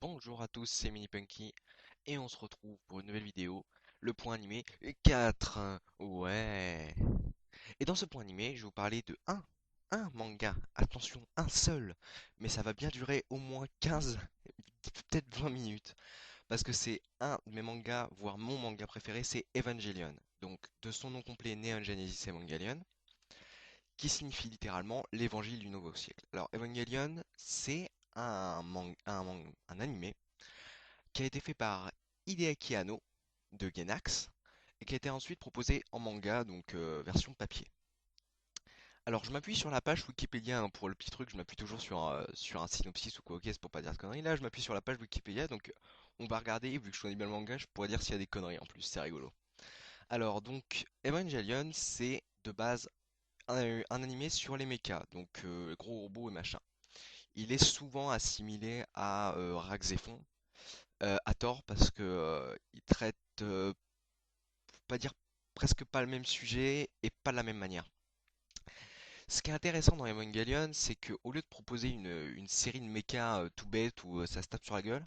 Bonjour à tous, c'est Minipunky et on se retrouve pour une nouvelle vidéo, le point animé 4. Ouais. Et dans ce point animé, je vais vous parler de un manga. Attention, un seul. Mais ça va bien durer au moins 15, peut-être 20 minutes. Parce que c'est un de mes mangas, voire mon manga préféré, c'est Evangelion. Donc de son nom complet, Neon Genesis Evangelion, qui signifie littéralement l'évangile du nouveau siècle. Alors Evangelion, c'est un animé qui a été fait par Hideaki Anno de Gainax et qui a été ensuite proposé en manga, donc version papier. Alors je m'appuie sur la page Wikipédia hein, pour le petit truc, je m'appuie toujours sur un synopsis ou quoi, ok, c'est pour pas dire de conneries. Là je m'appuie sur la page Wikipédia, donc on va regarder, vu que je connais bien le manga, je pourrais dire s'il y a des conneries en plus, c'est rigolo. Alors donc Evangelion, c'est de base un animé sur les mechas, donc gros robots et machin. Il est souvent assimilé à Raxéphon, à tort parce que il traite pour pas dire presque pas le même sujet et pas de la même manière. Ce qui est intéressant dans Evangelion, c'est que au lieu de proposer une série de mechas tout bête où ça se tape sur la gueule,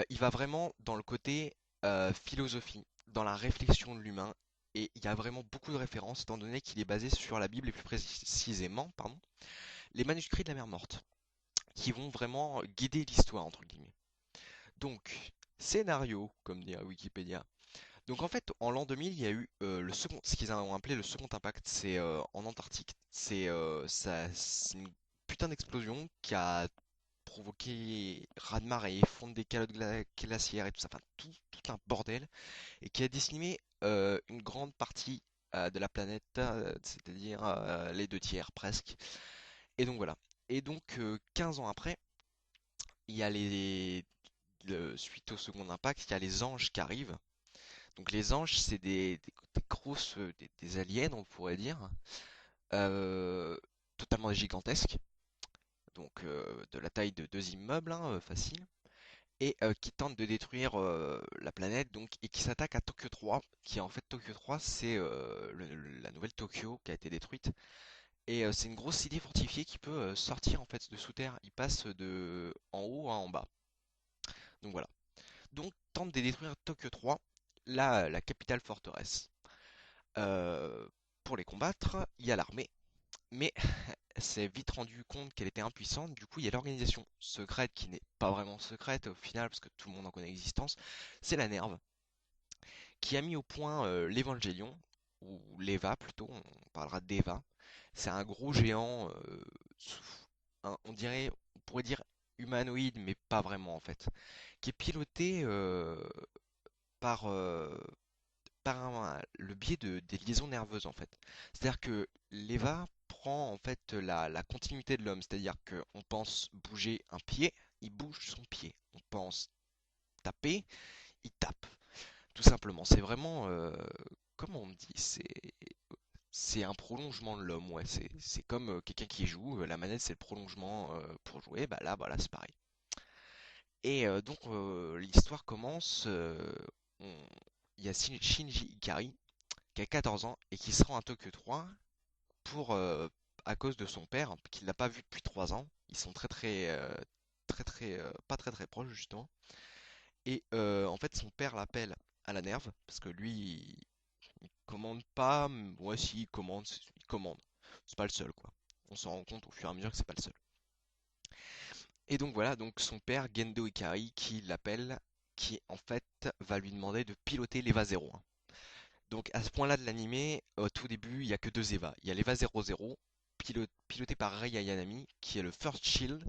il va vraiment dans le côté philosophie, dans la réflexion de l'humain, et il y a vraiment beaucoup de références étant donné qu'il est basé sur la Bible et plus précisément, pardon, les manuscrits de la mer morte, qui vont vraiment guider l'histoire entre guillemets. Donc, scénario, comme dit Wikipédia. Donc en fait, en l'an 2000, il y a eu ce qu'ils ont appelé le second impact, c'est en Antarctique. C'est une putain d'explosion qui a provoqué raz-de-marée, fonte des calottes glaciaires et tout ça, enfin tout un bordel, et qui a décimé une grande partie de la planète, c'est-à-dire les deux tiers presque. Et donc voilà. Et donc 15 ans après, il y a suite au second impact, il y a les anges qui arrivent. Donc les anges, c'est des grosses, des aliens, on pourrait dire, euh, totalement gigantesques, donc de la taille de deux immeubles, hein, facile, et qui tentent de détruire la planète, donc et qui s'attaquent à Tokyo 3, qui en fait Tokyo 3, c'est la nouvelle Tokyo qui a été détruite, et c'est une grosse cité fortifiée qui peut sortir en fait de sous terre. Il passe de en haut à en bas. Donc voilà. Donc tente de détruire Tokyo 3, la capitale forteresse. Euh, pour les combattre, il y a l'armée, mais elle s'est vite rendu compte qu'elle était impuissante. Du coup, il y a l'organisation secrète qui n'est pas vraiment secrète au final, parce que tout le monde en connaît l'existence. C'est la Nerve, qui a mis au point l'Evangélion, ou l'Eva plutôt, on parlera d'Eva. C'est un gros géant, on dirait, on pourrait dire humanoïde, mais pas vraiment en fait, qui est piloté par, le biais des liaisons nerveuses en fait. C'est-à-dire que l'EVA prend en fait la continuité de l'homme, c'est-à-dire qu'on pense bouger un pied, il bouge son pied. On pense taper, il tape. Tout simplement. C'est vraiment, comment on me dit, c'est un prolongement de l'homme, ouais. C'est comme quelqu'un qui joue, la manette c'est le prolongement pour jouer, bah là, voilà, c'est pareil. Et donc l'histoire commence, on- il y a Shinji Ikari qui a 14 ans et qui se rend à Tokyo 3 pour, à cause de son père, qu'il n'a pas vu depuis 3 ans. Ils sont pas très très proches justement. Et en fait, son père l'appelle à la nerve parce que lui, il commande pas. Ouais, si, il commande, il commande. C'est pas le seul, quoi. On s'en rend compte au fur et à mesure que c'est pas le seul. Et donc voilà, donc son père, Gendo Ikari, qui l'appelle, qui en fait va lui demander de piloter l'EVA 01. Donc à ce point-là de l'animé, au tout début, il n'y a que deux EVA. Il y a l'EVA 00, piloté par Rei Ayanami, qui est le First Shield,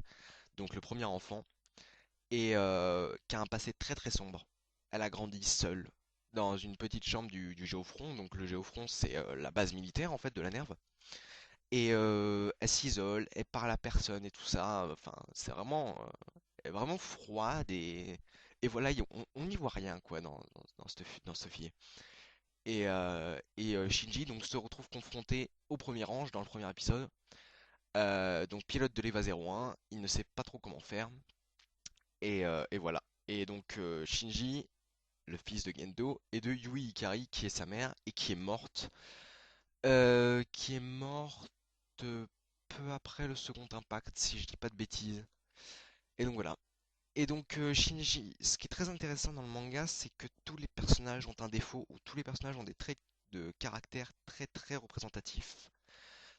donc le premier enfant, et qui a un passé très très sombre. Elle a grandi seule, dans une petite chambre du Géofront. Donc le Géofront, c'est la base militaire en fait de la Nerve. Et elle s'isole, elle parle à personne et tout ça. Enfin, c'est vraiment, elle est vraiment froide et voilà, on n'y voit rien quoi dans ce film. Et Shinji donc se retrouve confronté au premier ange dans le premier épisode. Donc pilote de l'EVA 01, il ne sait pas trop comment faire. Et voilà. Et donc Shinji, le fils de Gendo, et de Yui Ikari, qui est sa mère, et qui est morte peu après le second impact, si je dis pas de bêtises. Et donc voilà. Et donc Shinji, ce qui est très intéressant dans le manga, c'est que tous les personnages ont un défaut, ou tous les personnages ont des traits de caractère très très représentatifs.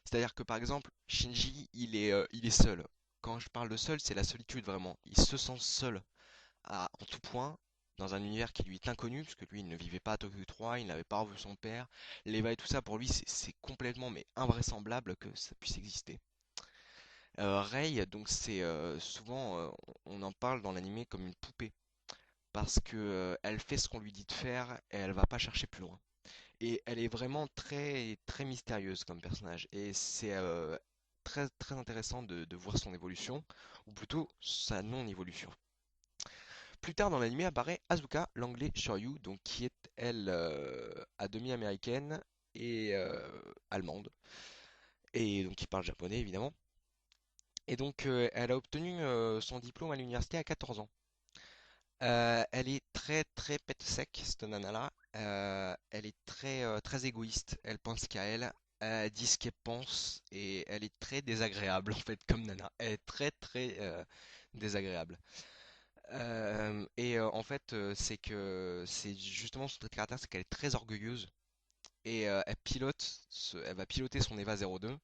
C'est-à-dire que par exemple, Shinji, il est seul. Quand je parle de seul, c'est la solitude vraiment. Il se sent seul en tout point, dans un univers qui lui est inconnu, puisque lui, il ne vivait pas à Tokyo 3, il n'avait pas revu son père. L'Eva et tout ça, pour lui, c'est complètement mais invraisemblable que ça puisse exister. Rei, donc c'est souvent, on en parle dans l'anime comme une poupée, parce que elle fait ce qu'on lui dit de faire et elle va pas chercher plus loin. Et elle est vraiment très très mystérieuse comme personnage. Et c'est très très intéressant de voir son évolution, ou plutôt sa non-évolution. Plus tard dans l'anime apparaît Asuka, l'anglais Shoryu, donc qui est elle à demi américaine et allemande, et donc qui parle japonais évidemment. Et donc elle a obtenu son diplôme à l'université à 14 ans. Elle est très très pète sec, cette nana-là. Elle est très très égoïste. Elle pense qu'à elle. Elle dit ce qu'elle pense et elle est très désagréable en fait comme nana. Elle est très très désagréable. En fait, c'est justement son trait de caractère, c'est qu'elle est très orgueilleuse et elle va piloter son EVA 02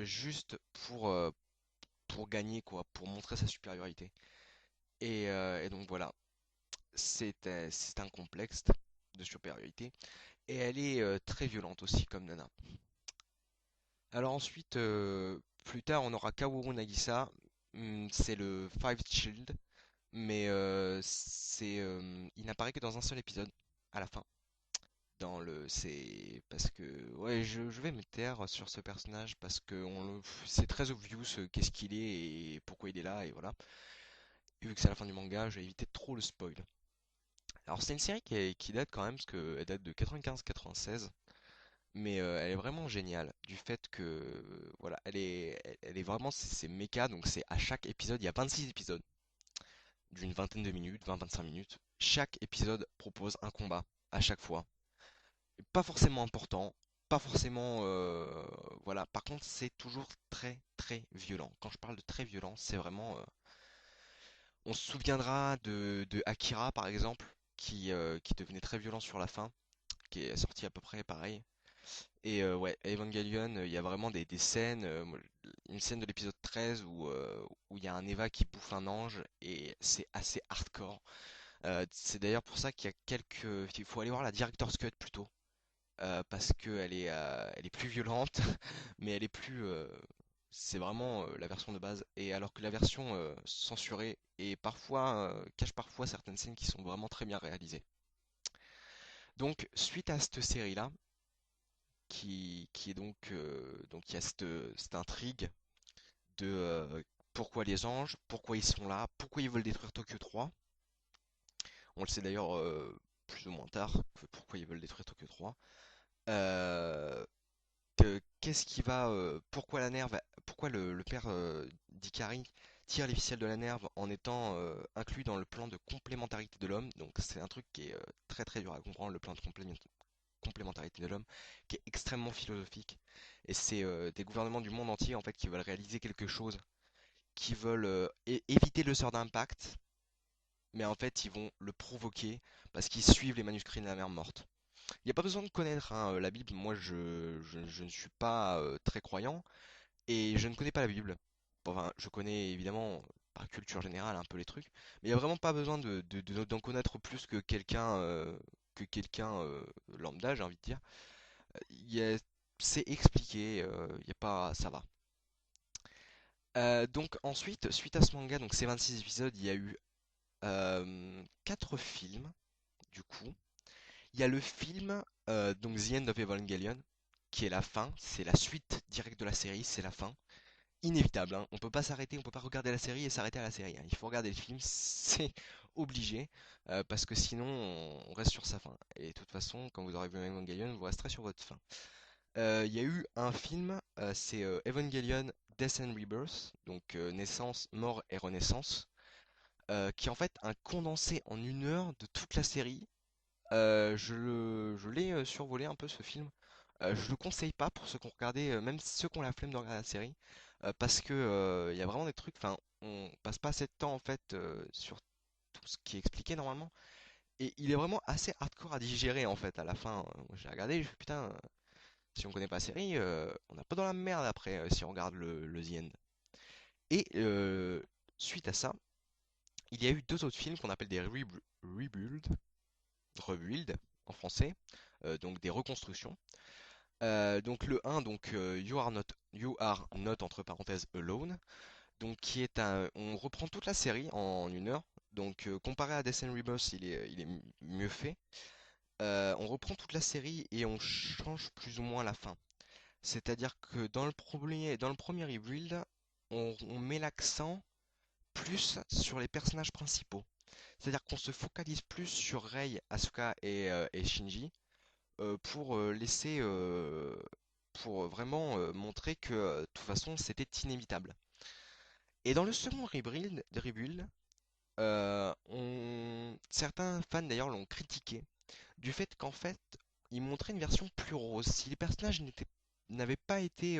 juste pour gagner quoi, pour montrer sa supériorité. Et donc voilà, c'est un complexe de supériorité. Et elle est très violente aussi comme Nana. Alors ensuite, plus tard, on aura Kaworu Nagisa. C'est le Five Shield. Mais il n'apparaît que dans un seul épisode, à la fin. C'est parce que ouais, je vais me taire sur ce personnage parce que c'est très obvious qu'est-ce qu'il est et pourquoi il est là et voilà. Et vu que c'est la fin du manga, je vais éviter trop le spoil. Alors c'est une série qui date quand même parce qu'elle date de 95-96, mais elle est vraiment géniale du fait que voilà, elle est vraiment c'est méca, donc c'est à chaque épisode, il y a 26 épisodes d'une vingtaine de minutes, 20-25 minutes. Chaque épisode propose un combat à chaque fois. Pas forcément important, pas forcément voilà. Par contre, c'est toujours très très violent. Quand je parle de très violent, c'est vraiment on se souviendra de Akira par exemple qui devenait très violent sur la fin, qui est sorti à peu près pareil. Et ouais, Evangelion, il y a vraiment des scènes, une scène de l'épisode 13 où il y a un Eva qui bouffe un ange et c'est assez hardcore. C'est d'ailleurs pour ça qu'il y a il faut aller voir la Director's Cut plutôt, parce qu'elle est plus violente, mais elle est plus, c'est vraiment la version de base. Et alors que la version censurée cache parfois certaines scènes qui sont vraiment très bien réalisées. Donc suite à cette série-là, qui est donc il y a cette intrigue de pourquoi les anges, pourquoi ils sont là, pourquoi ils veulent détruire Tokyo 3. On le sait d'ailleurs plus ou moins tard, pourquoi ils veulent détruire Tokyo 3. Euh, Qu'est-ce qui va, pourquoi la Nerve, pourquoi le père d'Ikari tire les ficelles de la Nerve en étant inclus dans le plan de complémentarité de l'homme. Donc c'est un truc qui est très très dur à comprendre, le plan de complémentarité de l'homme, qui est extrêmement philosophique. Et c'est des gouvernements du monde entier en fait qui veulent réaliser quelque chose, qui veulent éviter le sort d'impact, mais en fait ils vont le provoquer parce qu'ils suivent les manuscrits de la mer morte. Il n'y a pas besoin de connaître hein, la Bible, moi je ne suis pas très croyant et je ne connais pas la Bible. Bon, enfin, je connais évidemment par culture générale un peu les trucs, mais il n'y a vraiment pas besoin d'en connaître plus que quelqu'un lambda, j'ai envie de dire. Il y a- c'est expliqué, il y a pas, ça va. Donc ensuite, suite à ce manga, donc ces 26 épisodes, il y a eu 4 films, du coup. Il y a le film donc The End of Evangelion, qui est la fin, c'est la suite directe de la série, c'est la fin. Inévitable, hein. On peut pas s'arrêter, on peut pas regarder la série et s'arrêter à la série, hein. Il faut regarder le film, c'est obligé, parce que sinon on reste sur sa fin. Et de toute façon, quand vous aurez vu Evangelion, vous resterez sur votre fin. Il y a eu un film, c'est Evangelion Death and Rebirth, donc naissance, mort et renaissance, qui est en fait un condensé en 1 heure de toute la série. Je l'ai survolé un peu ce film. Je le conseille pas pour ceux qui ont regardé, même ceux qui ont la flemme de regarder la série, parce que il y a vraiment des trucs. Enfin, on passe pas assez de temps en fait sur tout ce qui est expliqué normalement. Et il est vraiment assez hardcore à digérer en fait à la fin. Moi, j'ai regardé, je fais putain, si on connaît pas la série, on n'a pas dans la merde après si on regarde le The End. Et suite à ça, il y a eu deux autres films qu'on appelle des rebuild, rebuild en français, donc des reconstructions. Donc le un donc You Are Not entre parenthèses Alone, donc qui est on reprend toute la série en 1 heure. Donc comparé à Death and Rebirth, il est mieux fait. On reprend toute la série et on change plus ou moins la fin. C'est-à-dire que dans le premier rebuild, on met l'accent plus sur les personnages principaux. C'est-à-dire qu'on se focalise plus sur Rei, Asuka et Shinji pour vraiment montrer que de toute façon c'était inévitable. Et dans le second rebuild, certains fans d'ailleurs l'ont critiqué du fait qu'en fait il montrait une version plus rose. Si les personnages n'avaient pas été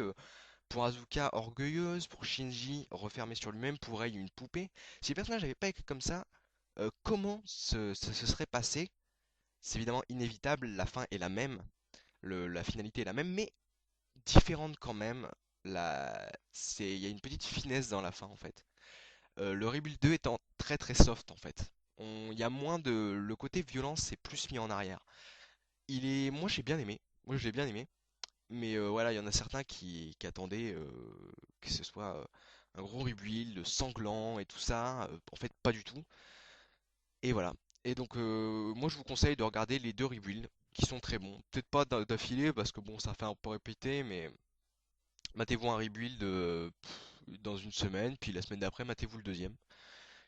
pour Asuka orgueilleuse, pour Shinji refermé sur lui-même, pour Rei une poupée, si les personnages n'avaient pas été comme ça, comment ça se serait passé? C'est évidemment inévitable, la fin est la même, la finalité est la même, mais différente quand même. Il y a une petite finesse dans la fin en fait. Le Rebuild 2 étant très très soft en fait. Il y a moins le côté violence, c'est plus mis en arrière. Moi j'ai bien aimé, moi je l'ai bien aimé, mais voilà, il y en a certains qui attendaient que ce soit un gros rebuild sanglant et tout ça. En fait, pas du tout. Et voilà. Et donc, moi je vous conseille de regarder les deux rebuilds qui sont très bons. Peut-être pas d'affilée parce que bon, ça fait un peu répéter, mais matez-vous un rebuild dans une semaine, puis la semaine d'après, matez-vous le deuxième.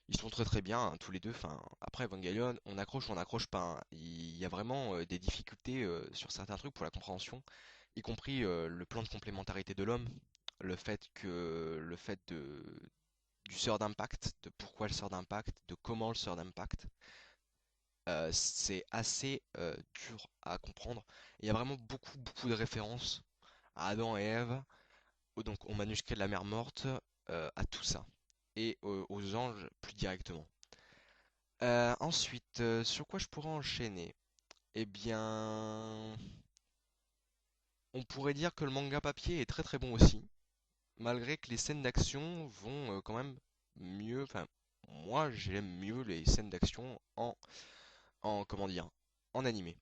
Ils sont très très bien, hein, tous les deux. Enfin, après Evangelion, on accroche ou on n'accroche pas, hein. Il y a vraiment des difficultés sur certains trucs pour la compréhension, y compris le plan de complémentarité de l'homme, du sort d'impact, de pourquoi le sort d'impact, de comment le sort d'impact. C'est assez dur à comprendre. Il y a vraiment beaucoup beaucoup de références à Adam et Ève, donc au manuscrit de la mer morte, à tout ça, et aux anges plus directement. Ensuite, sur quoi je pourrais enchaîner? Eh bien, on pourrait dire que le manga papier est très très bon aussi, malgré que les scènes d'action vont quand même mieux. Enfin, moi j'aime mieux les scènes d'action comment dire, en animé.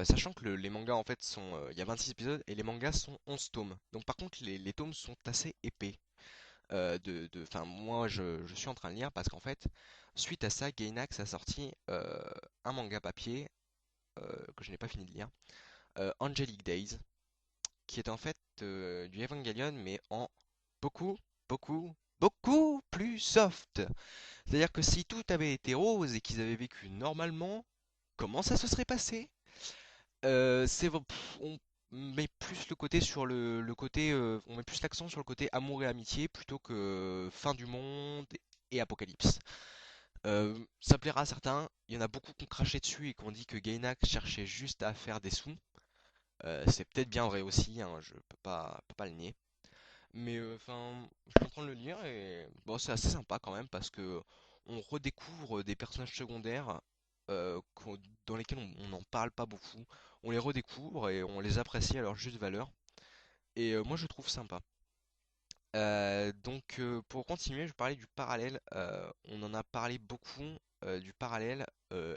Sachant que les mangas en fait il y a 26 épisodes et les mangas sont 11 tomes. Donc par contre les tomes sont assez épais. Enfin, moi je suis en train de lire parce qu'en fait, suite à ça, Gainax a sorti un manga papier que je n'ai pas fini de lire, Angelic Days, qui est en fait du Evangelion, mais en beaucoup, beaucoup, beaucoup plus soft. C'est-à-dire que si tout avait été rose et qu'ils avaient vécu normalement, comment ça se serait passé? On met plus le côté sur le côté, on met plus l'accent sur le côté amour et amitié plutôt que fin du monde et apocalypse. Ça plaira à certains. Il y en a beaucoup qui ont craché dessus et qui ont dit que Gainax cherchait juste à faire des sous. C'est peut-être bien vrai aussi, hein, je peux pas le nier. Mais enfin, je suis en train de le lire et bon, c'est assez sympa quand même parce que on redécouvre des personnages secondaires dans lesquels on n'en parle pas beaucoup. On les redécouvre et on les apprécie à leur juste valeur. Et moi, je trouve sympa. Donc, pour continuer, je vais parler du parallèle. On en a parlé beaucoup du parallèle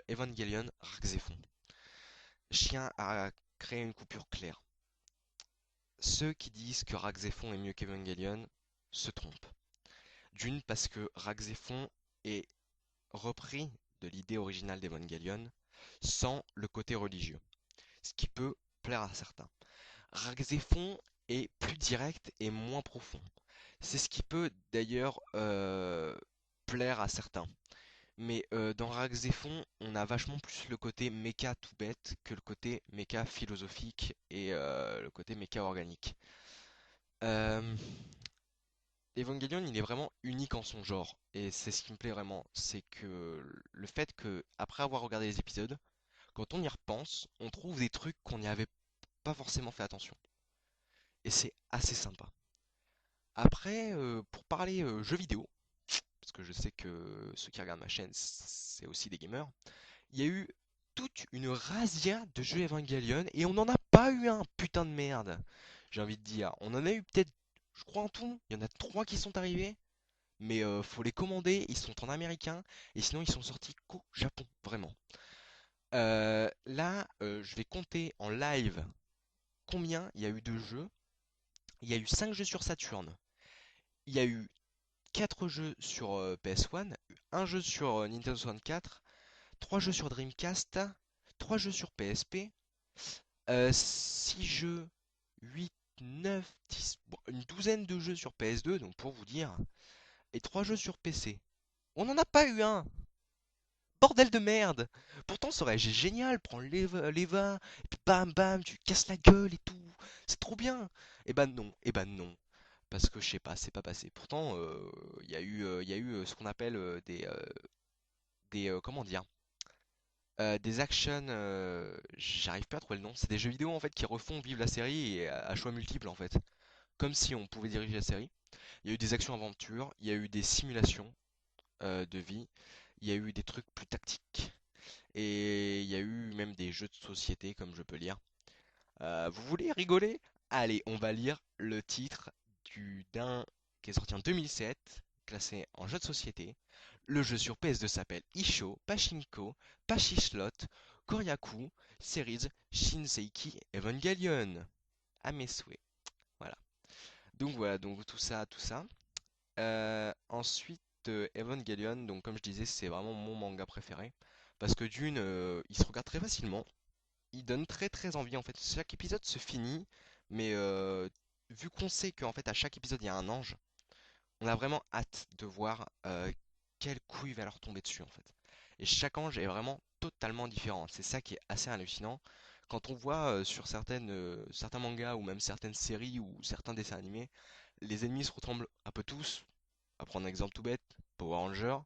Evangelion Raxephon. Chien a créé une coupure claire. Ceux qui disent que Raxephon est mieux qu'Evangelion se trompent. D'une, parce que Raxephon est repris de l'idée originale d'Evangelion sans le côté religieux, ce qui peut plaire à certains. Raxephon est plus direct et moins profond. C'est ce qui peut d'ailleurs plaire à certains. Mais dans Raxephon, on a vachement plus le côté méca tout bête que le côté méca philosophique et le côté méca organique. Euh, Evangelion, il est vraiment unique en son genre, et c'est ce qui me plaît vraiment, c'est que le fait que, après avoir regardé les épisodes, quand on y repense, on trouve des trucs qu'on n'y avait pas forcément fait attention. Et c'est assez sympa. Après, pour parler jeux vidéo, parce que je sais que ceux qui regardent ma chaîne, c'est aussi des gamers. Il y a eu toute une razzia de jeux Evangelion et on n'en a pas eu un, putain de merde. J'ai envie de dire, on en a eu peut-être, je crois en tout, il y en a trois qui sont arrivés, mais faut les commander, ils sont en américain et sinon ils sont sortis qu'au Japon, vraiment. Là, je vais compter en live combien il y a eu de jeux. Il y a eu 5 jeux sur Saturn, il y a eu 4 jeux sur PS1, un jeu sur Nintendo 64, 3 jeux sur Dreamcast, 3 jeux sur PSP, 6 jeux, 8, 9, 10, bon, une douzaine de jeux sur PS2, donc pour vous dire, et 3 jeux sur PC. On n'en a pas eu un! Bordel de merde! Pourtant, ça aurait été génial, prends l'Eva, et puis bam bam, tu casses la gueule et tout. C'est trop bien! Et ben non. Parce que je sais pas, c'est pas passé. Pourtant, il y a eu ce qu'on appelle comment dire? Des actions, j'arrive pas à trouver le nom. C'est des jeux vidéo en fait qui refont vivre la série et à choix multiples en fait. Comme si on pouvait diriger la série. Il y a eu des actions-aventures, il y a eu des simulations de vie, il y a eu des trucs plus tactiques. Et il y a eu même des jeux de société, comme je peux lire. Vous voulez rigoler? Allez, on va lire le titre d'un qui est sorti en 2007, classé en jeu de société. Le jeu sur PS2 s'appelle Isho, Pachinko, Pachishlot, Koryaku, Series, Shinseiki, Evangelion. À mes souhaits. Voilà, donc tout ça, tout ça. Ensuite, Evangelion, donc comme je disais, c'est vraiment mon manga préféré. Parce que d'une, il se regarde très facilement. Il donne très très envie. En fait, chaque épisode se finit, mais vu qu'on sait qu'en fait à chaque épisode il y a un ange, on a vraiment hâte de voir quel coup il va leur tomber dessus en fait. Et chaque ange est vraiment totalement différent. C'est ça qui est assez hallucinant. Quand on voit sur certains mangas ou même certaines séries ou certains dessins animés, les ennemis se ressemblent un peu tous. On va prendre un exemple tout bête, Power Ranger,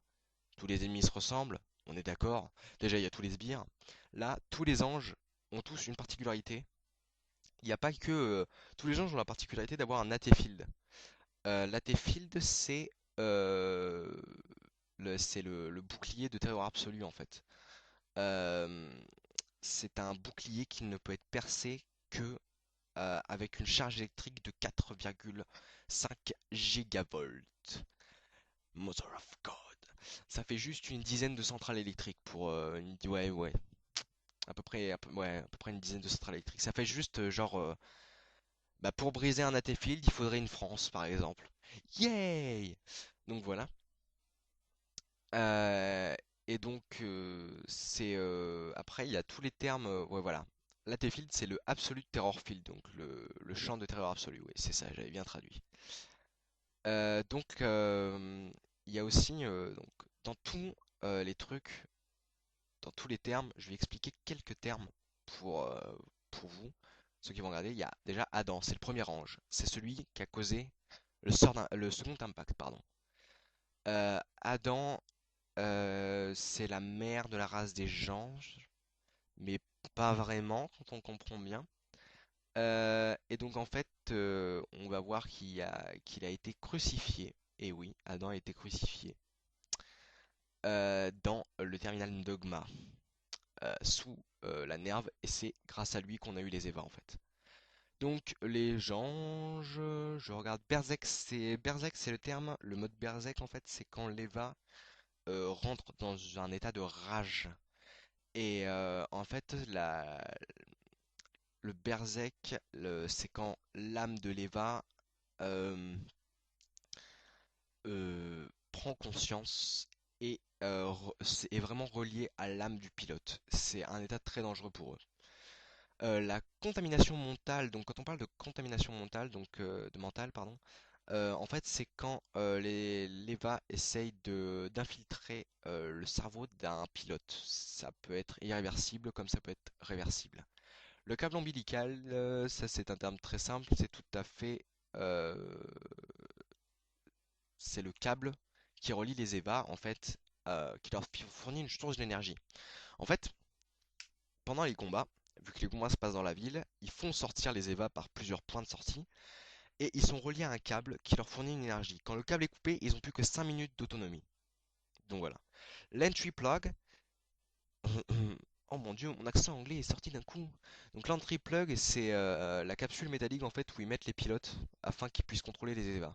tous les ennemis se ressemblent, on est d'accord. Déjà il y a tous les sbires. Là, tous les anges ont tous une particularité. Il n'y a pas que tous les anges ont la particularité d'avoir un AT Field. L'AT Field, euh, c'est le bouclier de terreur absolu en fait. Euh, c'est un bouclier qui ne peut être percé que avec une charge électrique de 4,5 gigavolt. Mother of God. Ça fait juste une dizaine de centrales électriques pour ouais, ouais, à peu près une dizaine de centrales électriques. Ça fait juste bah, pour briser un AT Field, il faudrait une France par exemple. Yay! Donc voilà. Euh, et donc, après, il y a tous les termes. Ouais, voilà. L'AT Field, c'est le Absolute Terror Field, donc le champ de terreur absolu. Oui, c'est ça, j'avais bien traduit. Donc, il y a aussi, donc, dans tous les trucs, dans tous les termes, je vais expliquer quelques termes pour, euh, pour vous, ceux qui vont regarder. Il y a déjà Adam, c'est le premier ange. C'est celui qui a causé le second impact, pardon. Adam, c'est la mère de la race des gens, mais pas vraiment quand on comprend bien. Et donc en fait, on va voir qu'il a été crucifié. Et oui, Adam a été crucifié dans le terminal Dogma, sous la Nerve, et c'est grâce à lui qu'on a eu les Eva en fait. Donc les gens, je regarde Berserk, c'est le terme. Le mode Berserk en fait, c'est quand l'Eva rentre dans un état de rage. Et en fait, le Berserk, c'est quand l'âme de l'Eva euh, prend conscience et est vraiment reliée à l'âme du pilote. C'est un état très dangereux pour eux. La contamination mentale, donc quand on parle de contamination mentale, donc de mental, pardon, en fait c'est quand l'EVA essaye d'infiltrer le cerveau d'un pilote. Ça peut être irréversible comme ça peut être réversible. Le câble ombilical, ça c'est un terme très simple, c'est tout à fait, euh, c'est le câble qui relie les EVA en fait, qui leur fournit une source d'énergie. En fait, pendant les combats, vu que les combats se passent dans la ville, ils font sortir les EVA par plusieurs points de sortie. et ils sont reliés à un câble qui leur fournit une énergie. Quand le câble est coupé, ils ont plus que 5 minutes d'autonomie. Donc voilà. L'entry plug. Oh mon dieu, mon accent anglais est sorti d'un coup. Donc l'entry plug, c'est la capsule métallique en fait où ils mettent les pilotes afin qu'ils puissent contrôler les EVA.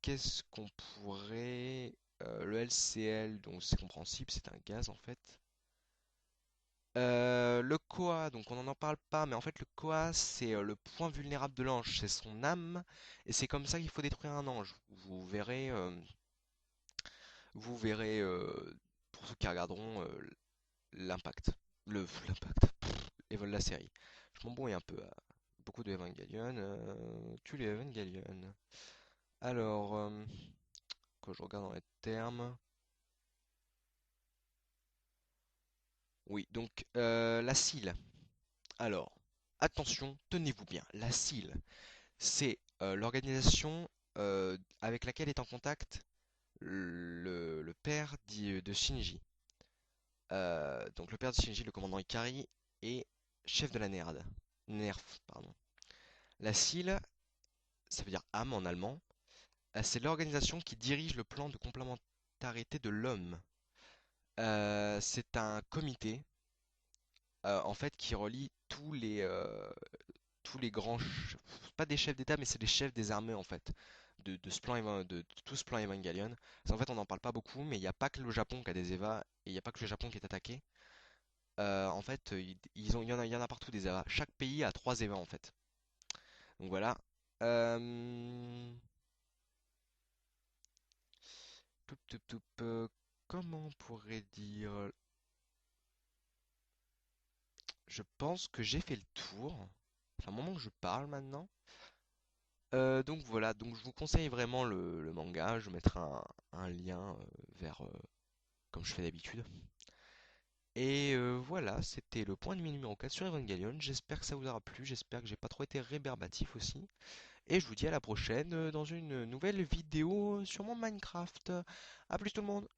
Qu'est-ce qu'on pourrait... le LCL, donc c'est compréhensible, c'est un gaz en fait. Le Koa, donc on n'en parle pas, mais en fait le Koa c'est le point vulnérable de l'ange, c'est son âme, et c'est comme ça qu'il faut détruire un ange. Vous verrez, pour ceux qui regarderont l'impact, l'impact, et veulent la série. Je m'embrouille un peu. Beaucoup de Evangelion, tu les Evangelion. Alors, quand je regarde dans les termes, oui, donc la cile. Alors, attention, tenez-vous bien, la cile. C'est l'organisation avec laquelle est en contact le père de Shinji. Donc le père de Shinji, le commandant Ikari, est chef de la NERD. NERF, pardon. La CIL, ça veut dire âme en allemand. C'est l'organisation qui dirige le plan de complémentarité de l'homme. C'est un comité, en fait, qui relie tous les grands, pas des chefs d'État, mais c'est les chefs des armées en fait, de ce plan, de tout ce plan Evangelion. Parce qu'en fait, on n'en parle pas beaucoup, mais il n'y a pas que le Japon qui a des EVA, et il n'y a pas que le Japon qui est attaqué. En fait, il y en a partout des EVA. Chaque pays a 3 EVA en fait. Donc voilà. Euh, comment on pourrait dire? Je pense que j'ai fait le tour. C'est un moment que je parle maintenant. Donc voilà, donc je vous conseille vraiment le manga. Je mettrai un lien vers, comme je fais d'habitude. Et voilà, c'était le point de vue numéro 4 sur Evangelion. J'espère que ça vous aura plu, j'espère que j'ai pas trop été rébarbatif aussi. Et je vous dis à la prochaine dans une nouvelle vidéo sur mon Minecraft. A plus tout le monde!